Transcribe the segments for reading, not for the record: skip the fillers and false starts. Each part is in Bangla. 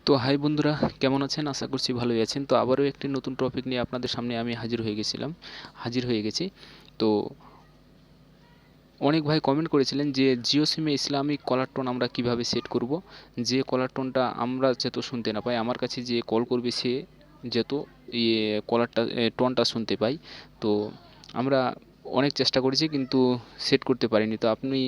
তো হাই বন্ধুরা, কেমন আছেন? আশা করছি ভালোই আছেন। তো আবারও একটি নতুন টপিক নিয়ে আপনাদের সামনে আমি হাজির হয়ে গেছি। তো অনেক ভাই কমেন্ট করেছিলেন যে জিও সিমে ইসলামিক কলার টোন আমরা কিভাবে সেট করব, যে কলার টোনটা আমরা যেহেতু শুনতে না পাই, আমার কাছে যে কল করবে সে যেহেতু কলারটা টোনটা শুনতে পাই। তো আমরা অনেক চেষ্টা করেছি কিন্তু সেট করতে পারিনি। তো আপনি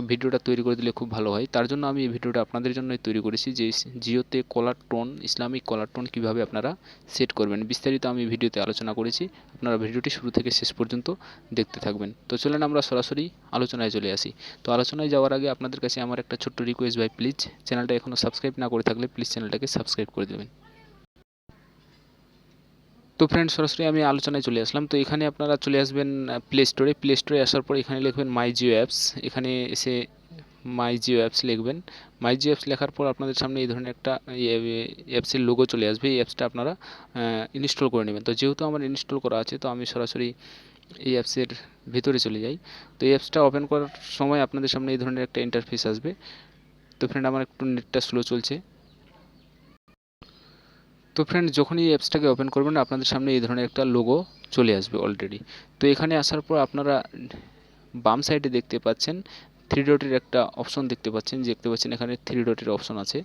ভিডিওটা তৈরি করে দিলে খুব ভালো হয়। তার জন্য আমি এই ভিডিওটা আপনাদের জন্যই তৈরি করেছি যে জিওতে কলার টোন, ইসলামিক কলার টোন কীভাবে আপনারা সেট করবেন, বিস্তারিত আমি ভিডিওতে আলোচনা করেছি। আপনারা ভিডিওটি শুরু থেকে শেষ পর্যন্ত দেখতে থাকবেন। তো চলেন আমরা সরাসরি আলোচনায় চলে আসি। তো আলোচনায় যাওয়ার আগে আপনাদের কাছে আমার একটা ছোট্ট রিকোয়েস্ট ভাই, প্লিজ চ্যানেলটা এখনও সাবস্ক্রাইব না করে থাকলে প্লিজ চ্যানেলটাকে সাবস্ক্রাইব করে দেবেন। তো ফ্রেন্ড, সরাসরি আমি আলোচনায় চলে আসলাম। তো এখানে আপনারা চলে আসবেন প্লে স্টোরে আসার পর এখানে লিখবেন মাই জিও অ্যাপস। এখানে এসে মাই জিও অ্যাপস লিখবেন। মাই জিও অ্যাপস লেখার পর আপনাদের সামনে এই ধরনের একটা অ্যাপসের লোগো চলে আসবে। এই অ্যাপসটা আপনারা ইনস্টল করে নেবেন। তো যেহেতু আমার ইনস্টল করা আছে, তো আমি সরাসরি এই অ্যাপসের ভিতরে চলে যাই। তো এই অ্যাপসটা ওপেন করার সময় আপনাদের সামনে এই ধরনের একটা ইন্টারফেস আসবে। তো ফ্রেন্ড, আমার একটু নেটটা স্লো চলছে। তো ফ্রেন্ড, যখনই এই অ্যাপসটাকে ওপেন করবেন আপনাদের সামনে এই ধরনের একটা লোগো চলে আসবে অলরেডি। তো এখানে আসার পর আপনারা বাম সাইডে দেখতে পাচ্ছেন থ্রি ডটের একটা অপশন দেখতে পাচ্ছেন, এখানে থ্রি ডটের অপশন আছে।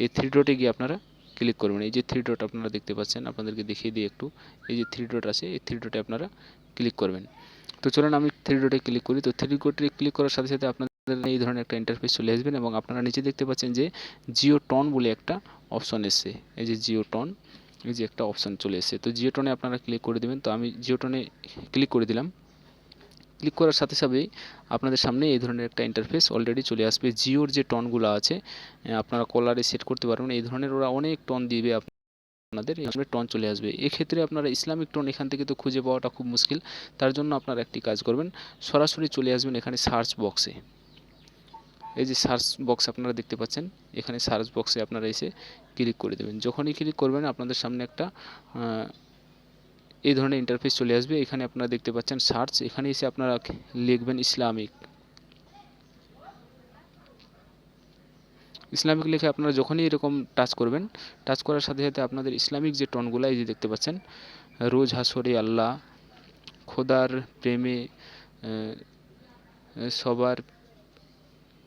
এই থ্রি ডটে গিয়ে আপনারা ক্লিক করবেন। এই যে থ্রি ডট আপনারা দেখতে পাচ্ছেন, আপনাদেরকে দেখিয়ে দিই একটু। এই যে থ্রি ডট আছে, এই থ্রি ডটে আপনারা ক্লিক করবেন। তো চলুন আমি থ্রি ডটে ক্লিক করি। তো থ্রি ডটে ক্লিক করার সাথে সাথে আপনাদের এই ধরনের একটা ইন্টারফেস চলে আসবেন এবং আপনারা নিচে দেখতে পাচ্ছেন যে জিও টন বলে একটা অপশন এসছে। এই যে জিও টন, এই যে একটা অপশন চলে এসছে। তো জিও টনে আপনারা ক্লিক করে দেবেন। তো আমি জিও টনে ক্লিক করে দিলাম। ক্লিক করার সাথে সাথেই আপনাদের সামনে এই ধরনের একটা ইন্টারফেস অলরেডি চলে আসবে। জিওর যে টনগুলো আছে আপনারা কলারে সেট করতে পারবেন। এই ধরনের ওরা অনেক টন দিবে, আপনাদের এখানে টন চলে আসবে। এক্ষেত্রে আপনারা ইসলামিক টন এখান থেকে তো খুঁজে পাওয়াটা খুব মুশকিল। তার জন্য আপনারা একটি কাজ করবেন, সরাসরি চলে আসবেন এখানে সার্চ বক্সে। এই যে সার্চ বক্স আপনারা দেখতে পাচ্ছেন, এখানে সার্চ বক্সে আপনারা এসে ক্লিক করে দেবেন। যখনই ক্লিক করবেন আপনাদের সামনে একটা এই ধরনের ইন্টারফেস চলে আসবে। এখানে আপনারা দেখতে পাচ্ছেন সার্চ, এখানে এসে আপনারা লিখবেন ইসলামিক। ইসলামিক লিখে আপনারা যখনই এরকম টাচ করবেন, টাচ করার সাথে সাথে আপনাদের ইসলামিক যে টনগুলো এই যে দেখতে পাচ্ছেন, রোজ হাসরে আল্লাহ, খোদার প্রেমে সবার,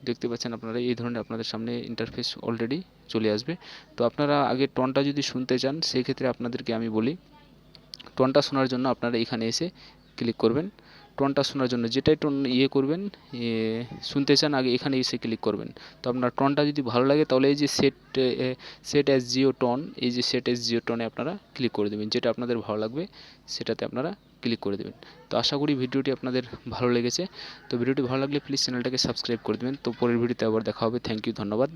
দেখতে পাচ্ছেন আপনারা এই ধরনের আপনাদের সামনে ইন্টারফেস অলরেডি চলে আসবে। তো আপনারা আগে টনটা যদি শুনতে চান সেই ক্ষেত্রে আপনাদেরকে আমি বলি, টোনটা শোনার জন্য আপনারা এখানে এসে ক্লিক করবেন। টোনটা শোনার জন্য যেটাই টোন করবেন, শুনতে চান আগে এখানে এসে ক্লিক করবেন। তো আপনার টোনটা যদি ভালো লাগে তাহলে এই যে সেট অ্যাজ জিও টোন, এই যে সেট অ্যাজ জিও টোনে আপনারা ক্লিক করে দেবেন। যেটা আপনাদের ভালো লাগবে সেটাতে আপনারা ক্লিক করে দেবেন। তো আশা করি ভিডিওটি আপনাদের ভালো লেগেছে। তো ভিডিওটি ভালো লাগলে প্লিজ চ্যানেলটাকে সাবস্ক্রাইব করে দেবেন। তো পরের ভিডিওতে আবার দেখা হবে। থ্যাংক ইউ, ধন্যবাদ।